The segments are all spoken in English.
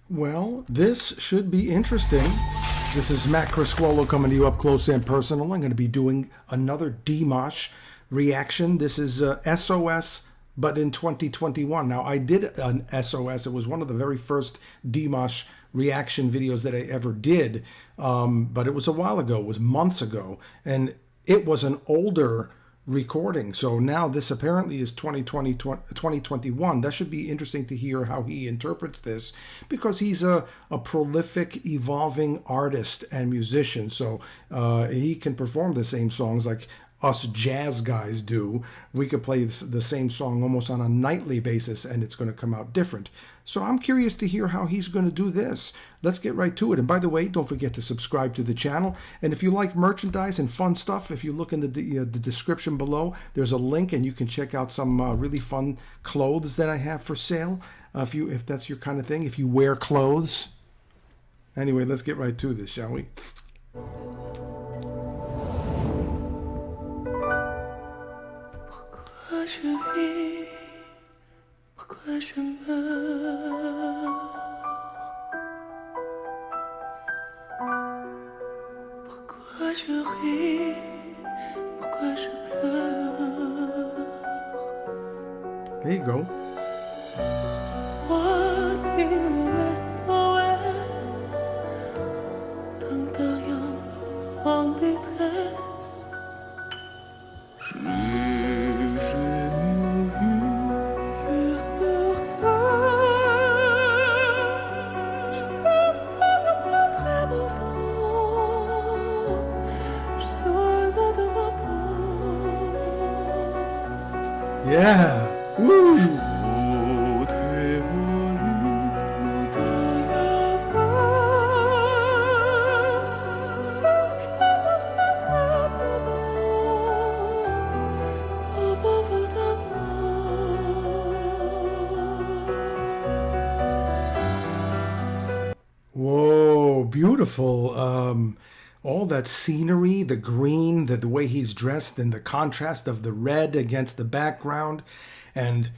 Well, this should be interesting. This is Matt Criscuolo coming to you up close and personal. I'm going to be doing another Dimash reaction. This is SOS, but in 2021. Now, I did an SOS. It was one of the very first Dimash reaction videos that I ever did, but it was a while ago. It was months ago, and it was an older recording. So now this apparently is 2021. That should be interesting to hear how he interprets this, because he's a prolific, evolving artist and musician. So he can perform the same songs like us jazz guys do. We could play the same song almost on a nightly basis and it's going to come out different. So I'm curious to hear how he's going to do this. Let's get right to it. And by the way, don't forget to subscribe to the channel. And if you like merchandise and fun stuff, if you look in the description below, there's a link and you can check out some really fun clothes that I have for sale. If that's your kind of thing, if you wear clothes. Anyway, let's get right to this, shall we? Je vis, pourquoi je meurs, pourquoi je ris, pourquoi je pleure. There you go. Voici le SOS d'un terrien en détresse. Yeah. Woo. Whoa, beautiful. All that scenery, the green, the way he's dressed, and the contrast of the red against the background, and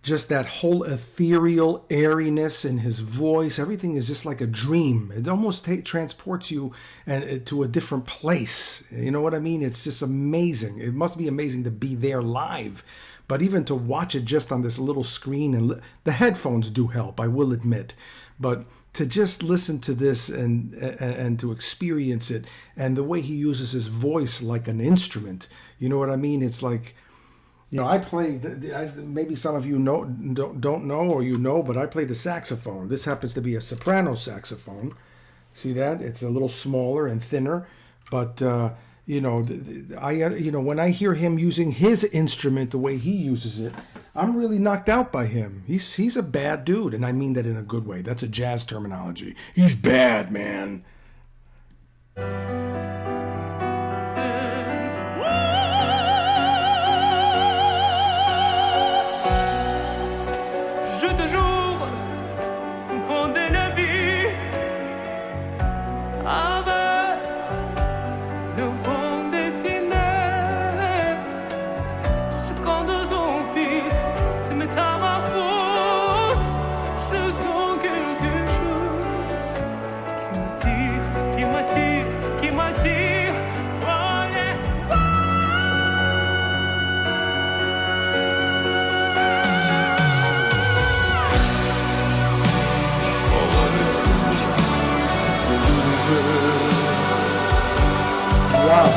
just that whole ethereal airiness in his voice. Everything is just like a dream. It almost transports you to a different place. You know what I mean? It's just amazing. It must be amazing to be there live. But even to watch it just on this little screen, and the headphones do help, I will admit. But to just listen to this and to experience it, and the way he uses his voice like an instrument, you know what I mean? It's like, you know, I play, maybe some of you don't know, or you know, but I play the saxophone. This happens to be a soprano saxophone. See that? It's a little smaller and thinner, but you know, when I hear him using his instrument the way he uses it, I'm really knocked out by him. He's a bad dude, and I mean that in a good way. That's a jazz terminology. He's bad, man. Je toujours confondais la vie avec nos bandes dessinées. Quand nous on vit, tu métamorphoses, je sens quelque chose qui m'attire, qui m'attire. Oh yeah. Wow.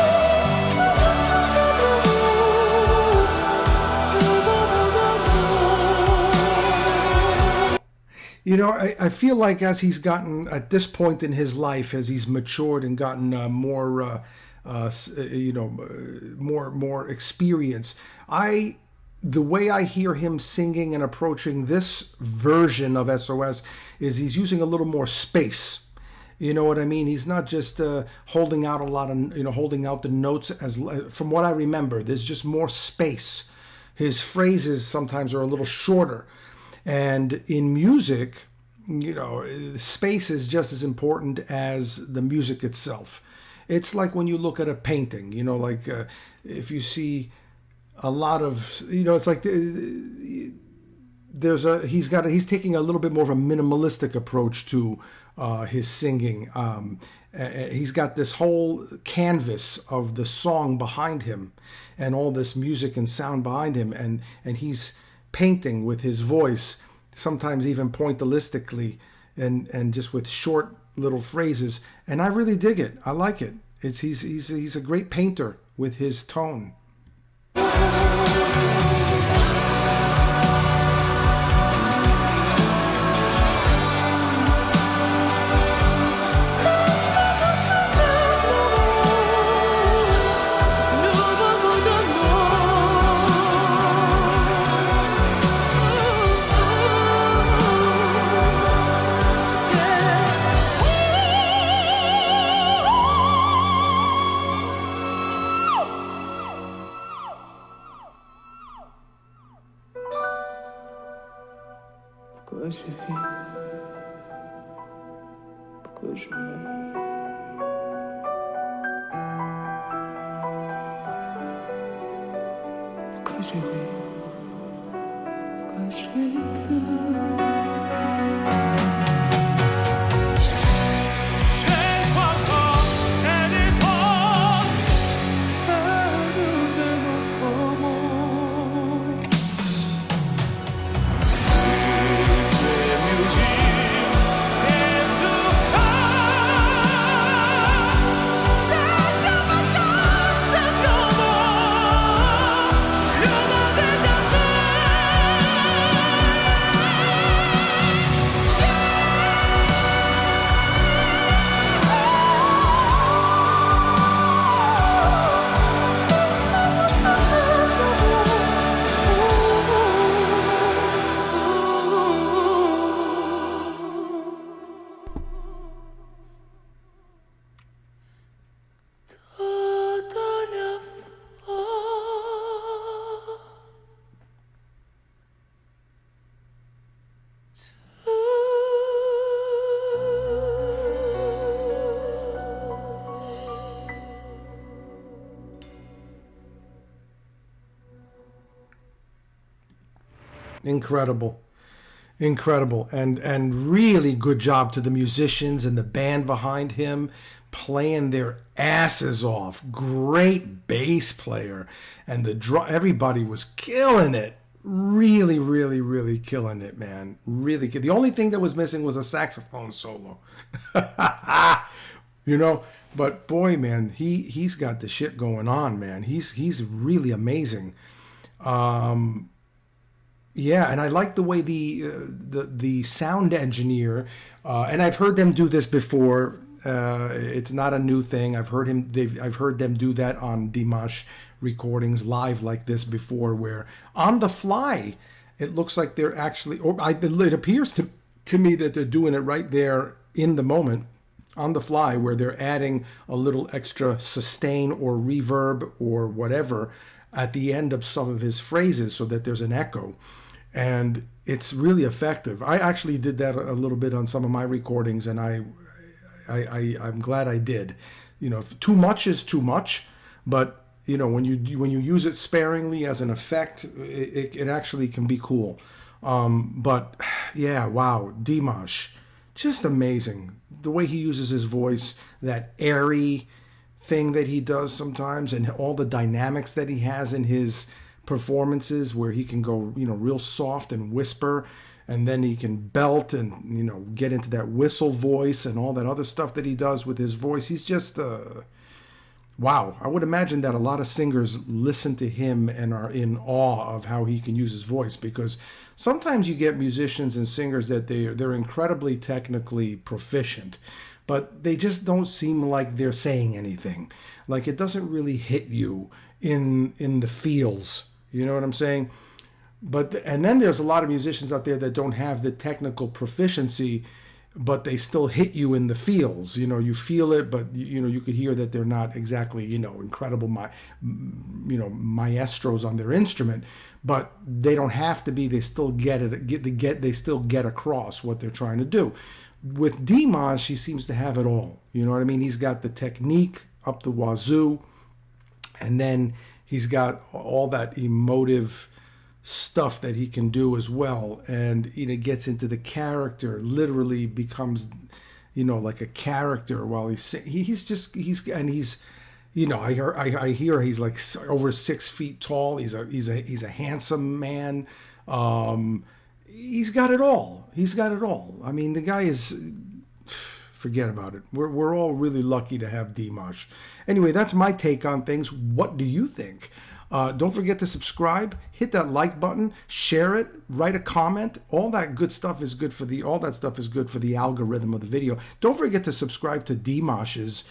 You know, I feel like as he's gotten, at this point in his life, as he's matured and gotten more experience, the way I hear him singing and approaching this version of SOS is he's using a little more space. You know what I mean? He's not just holding out holding out the notes from what I remember. There's just more space. His phrases sometimes are a little shorter. And in music, you know, space is just as important as the music itself. It's like when you look at a painting, you know, like if you see a lot of, you know, it's like he's taking a little bit more of a minimalistic approach to his singing. He's got this whole canvas of the song behind him, and all this music and sound behind him, and he's painting with his voice, sometimes even pointillistically, and just with short little phrases. And I really dig it. I like it. He's a great painter with his tone. Pourquoi je vis? Pourquoi je meurs? Pourquoi je ris? Pourquoi je pleure? Incredible, and really good job to the musicians and the band behind him, playing their asses off. Great bass player, and everybody was killing it. Really, really, really killing it, man. Really, the only thing that was missing was a saxophone solo. But boy, man, he's got the shit going on, man. He's really amazing. Yeah, and I like the way the sound engineer, and I've heard them do this before. It's not a new thing. I've heard them do that on Dimash recordings live like this before, where on the fly, it looks like they're actually, it appears to me that they're doing it right there in the moment, on the fly, where they're adding a little extra sustain or reverb or whatever at the end of some of his phrases, so that there's an echo. And it's really effective. I actually did that a little bit on some of my recordings, and I'm glad I did. Too much is too much, but when you use it sparingly as an effect, it actually can be cool. But yeah, wow, Dimash, just amazing. The way he uses his voice, that airy thing that he does sometimes, and all the dynamics that he has in his performances, where he can go real soft and whisper, and then he can belt and get into that whistle voice and all that other stuff that he does with his voice. He's just wow. I would imagine that a lot of singers listen to him and are in awe of how he can use his voice, because sometimes you get musicians and singers that they're incredibly technically proficient, but they just don't seem like they're saying anything. Like, it doesn't really hit you in the feels. You know what I'm saying? And then there's a lot of musicians out there that don't have the technical proficiency, but they still hit you in the feels. You feel it, but you could hear that they're not exactly incredible maestros on their instrument, but they don't have to be. They still get it. They still get across what they're trying to do. With Dimash, he seems to have it all. You know what I mean? He's got the technique up the wazoo, and then he's got all that emotive stuff that he can do as well, and gets into the character, literally becomes like a character while he's I hear he's like over 6 feet tall. He's a handsome man. He's got it all. I mean, the guy is, forget about it. We're all really lucky to have Dimash. Anyway, that's my take on things. What do you think? Don't forget to subscribe, hit that like button, share it, write a comment. All that good stuff is good for the algorithm of the video. Don't forget to subscribe to Dimash's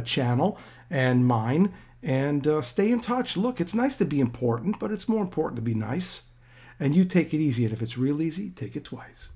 channel and mine, and stay in touch. Look, it's nice to be important, but it's more important to be nice. And you take it easy, and if it's real easy, take it twice.